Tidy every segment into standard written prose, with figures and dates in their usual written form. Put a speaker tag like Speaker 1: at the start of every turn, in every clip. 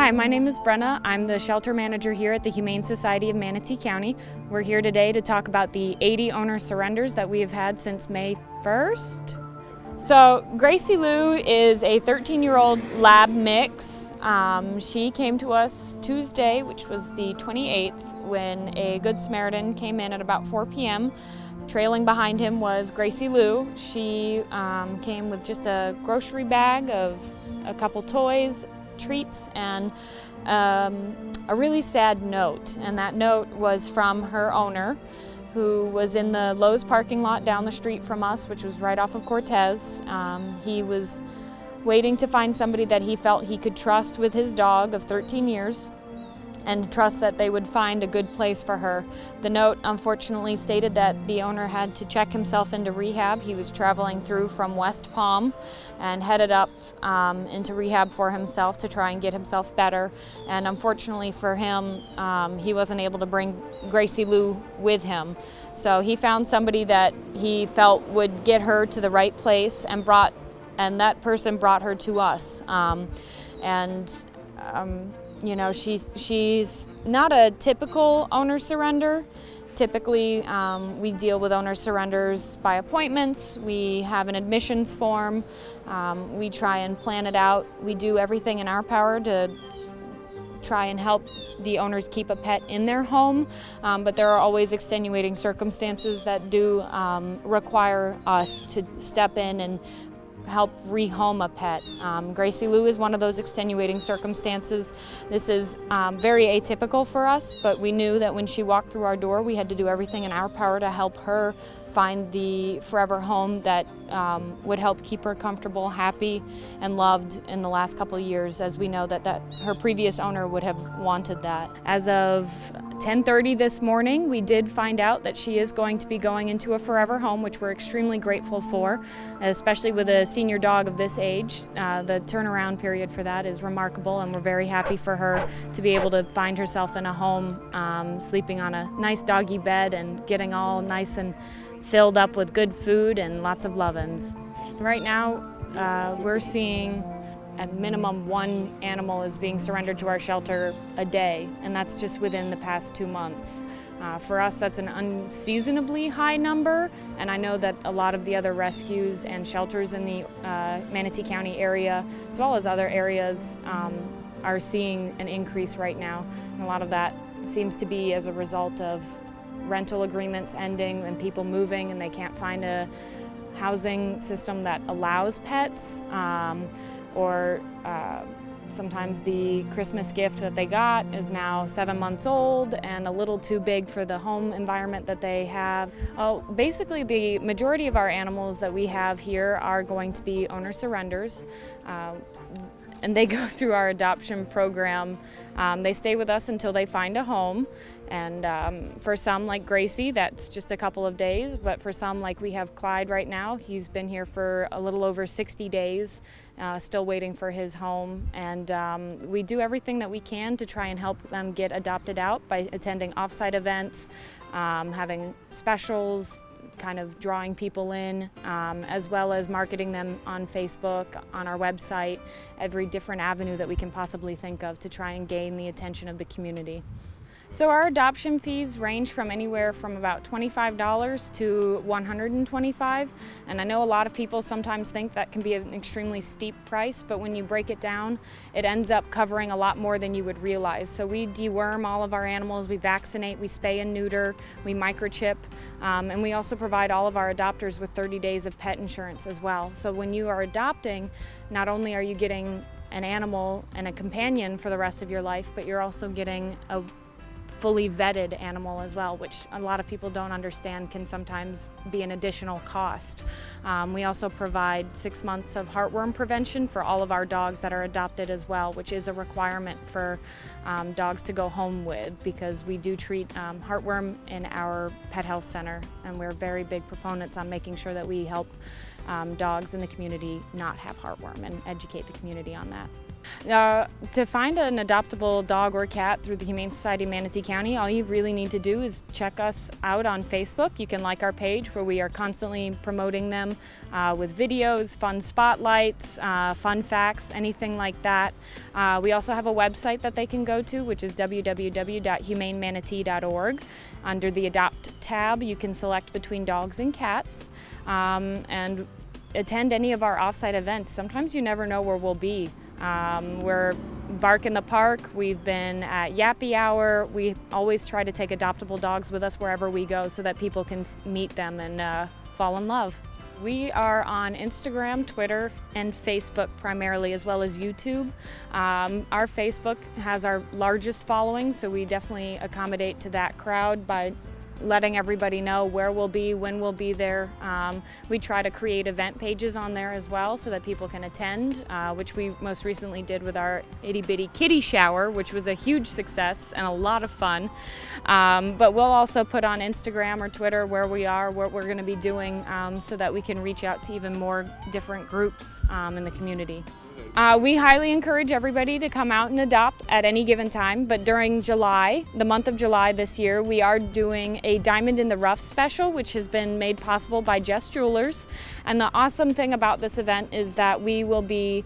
Speaker 1: Hi, my name is Brenna. I'm the shelter manager here at the Humane Society of Manatee County. We're here today to talk about the 80 owner surrenders that we have had since May 1st. So Gracie Lou is a 13-year-old lab mix. She came to us Tuesday, which was the 28th, when a Good Samaritan came in at about 4 p.m. Trailing behind him was Gracie Lou. She came with just a grocery bag of a couple toys, treats, and a really sad note. And that note was from her owner, who was in the Lowe's parking lot down the street from us, which was right off of Cortez. He was waiting to find somebody that he felt he could trust with his dog of 13 years and trust that they would find a good place for her. The note unfortunately stated that the owner had to check himself into rehab. He was traveling through from West Palm and headed up into rehab for himself to try and get himself better. And unfortunately for him, he wasn't able to bring Gracie Lou with him. So he found somebody that he felt would get her to the right place and that person brought her to us. You know, she's not a typical owner surrender. Typically, we deal with owner surrenders by appointments. We have an admissions form. We try and plan it out. We do everything in our power to try and help the owners keep a pet in their home, but there are always extenuating circumstances that do require us to step in and help rehome a pet. Gracie Lou is one of those extenuating circumstances. This is very atypical for us, but we knew that when she walked through our door, we had to do everything in our power to help her find the forever home that would help keep her comfortable, happy, and loved in the last couple of years, as we know that her previous owner would have wanted that. As of 10:30 this morning, we did find out that she is going to be going into a forever home, which we're extremely grateful for, especially with a senior dog of this age. The turnaround period for that is remarkable, and we're very happy for her to be able to find herself in a home, sleeping on a nice doggy bed and getting all nice and filled up with good food and lots of love-ins. Right now, we're seeing at minimum one animal is being surrendered to our shelter a day, and that's just within the past 2 months. For us, that's an unseasonably high number, and I know that a lot of the other rescues and shelters in the Manatee County area, as well as other areas, are seeing an increase right now. And a lot of that seems to be as a result of rental agreements ending and people moving and they can't find a housing system that allows pets, or sometimes the Christmas gift that they got is now 7 months old and a little too big for the home environment that they have. Basically, the majority of our animals that we have here are going to be owner surrenders. And they go through our adoption program. They stay with us until they find a home. And for some, like Gracie, that's just a couple of days. But for some, like we have Clyde right now, he's been here for a little over 60 days, still waiting for his home. And we do everything that we can to try and help them get adopted out by attending off-site events, having specials, kind of drawing people in, as well as marketing them on Facebook, on our website, every different avenue that we can possibly think of to try and gain the attention of the community. So our adoption fees range from anywhere from about $25 to $125, and I know a lot of people sometimes think that can be an extremely steep price, but when you break it down, it ends up covering a lot more than you would realize. So we deworm all of our animals, we vaccinate, we spay and neuter, we microchip, and we also provide all of our adopters with 30 days of pet insurance as well. So when you are adopting, not only are you getting an animal and a companion for the rest of your life, but you're also getting a fully vetted animal as well, which a lot of people don't understand can sometimes be an additional cost. We also provide 6 months of heartworm prevention for all of our dogs that are adopted as well, which is a requirement for dogs to go home with, because we do treat heartworm in our pet health center, and we're very big proponents on making sure that we help dogs in the community not have heartworm and educate the community on that. To find an adoptable dog or cat through the Humane Society of Manatee County, all you really need to do is check us out on Facebook. You can like our page where we are constantly promoting them with videos, fun spotlights, fun facts, anything like that. We also have a website that they can go to, which is www.humanemanatee.org. Under the Adopt tab, you can select between dogs and cats and attend any of our off-site events. Sometimes you never know where we'll be. We're Bark in the Park, we've been at Yappy Hour. We always try to take adoptable dogs with us wherever we go so that people can meet them and fall in love. We are on Instagram, Twitter, and Facebook primarily, as well as YouTube. Our Facebook has our largest following, so we definitely accommodate to that crowd by letting everybody know where we'll be, when we'll be there. We try to create event pages on there as well so that people can attend, which we most recently did with our itty bitty kitty shower, which was a huge success and a lot of fun. But we'll also put on Instagram or Twitter where we are, what we're going to be doing, so that we can reach out to even more different groups in the community. We highly encourage everybody to come out and adopt at any given time, but during July, the month of July this year, we are doing a Diamond in the Rough special, which has been made possible by Jess Jewelers. And the awesome thing about this event is that we will be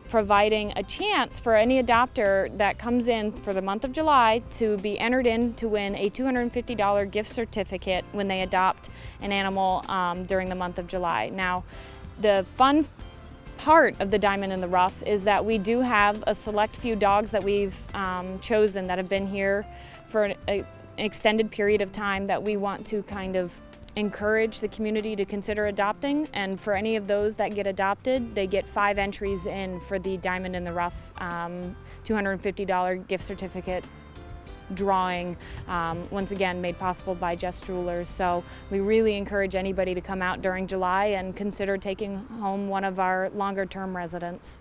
Speaker 1: providing a chance for any adopter that comes in for the month of July to be entered in to win a $250 gift certificate when they adopt an animal during the month of July. Now, the fun part of the Diamond in the Rough is that we do have a select few dogs that we've chosen that have been here for an extended period of time that we want to kind of encourage the community to consider adopting. And for any of those that get adopted, they get 5 entries in for the Diamond in the Rough $250 gift certificate drawing, once again made possible by Jess Jewelers. So we really encourage anybody to come out during July and consider taking home one of our longer term residents.